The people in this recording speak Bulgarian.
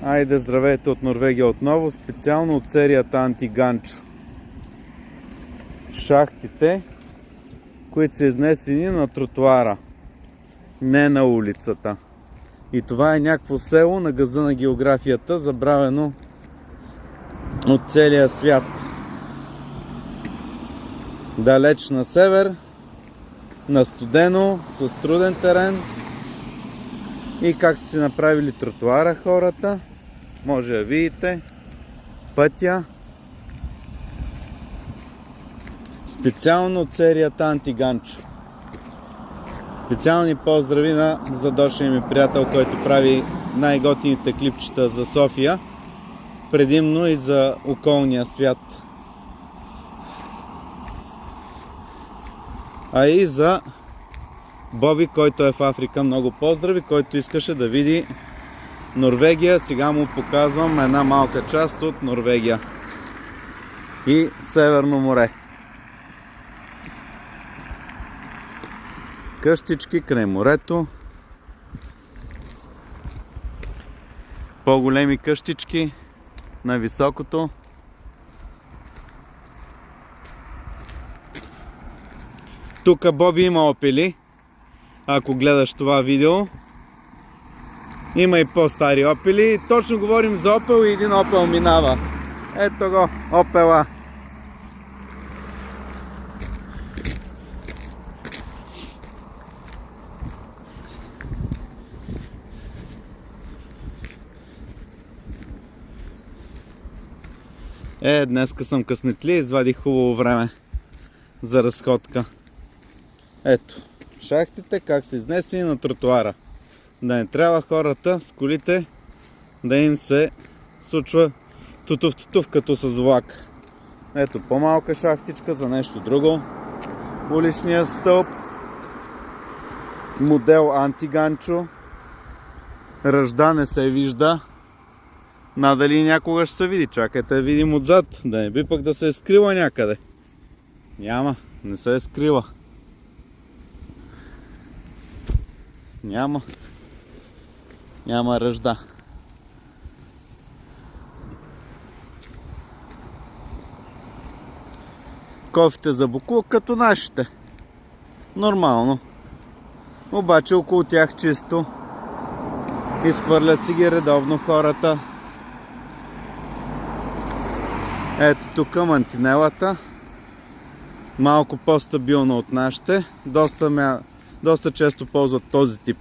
Айде, здравейте от Норвегия отново, специално от серията Антиганчо. Шахтите, които са изнесени на тротуара, не на улицата. И това е някакво село на газа на географията, забравено от целия свят. Далеч на север, на студено, с труден терен. И как са си направили тротуара хората, може да видите пътя. Специално от серията Антиганчо. Специални поздрави на задошния ми приятел, който прави най-готините клипчета за София, предимно и за околния свят. А и за Боби, който е в Африка, много поздрави, който искаше да види Норвегия. Сега му показвам една малка част от Норвегия и Северно море. Къщички край морето, по-големи къщички на високото. Тук Боби има опели. Ако гледаш това видео, има и по-стари опели. Точно говорим за опел и един опел минава. Ето го, опела. Днеска съм късметли, извадих хубаво време за разходка. Ето, шахтите как са изнесени на тротуара. Да не трябва хората с колите да им се случва тутув като с влак. Ето по-малка шахтичка за нещо друго. Уличния стълб. Модел Антиганчо. Ръжда не се вижда. Надали някога ще се види. Чакайте да видим отзад. Да не би пък да се е скрила някъде. Няма, не се е скрила. Няма ръжда. Кофите за буклук като нашите. Нормално. Обаче около тях чисто. Изхвърлят си ги редовно хората. Ето тук мантинелата. Малко по-стабилна от нашите. Доста често ползват този тип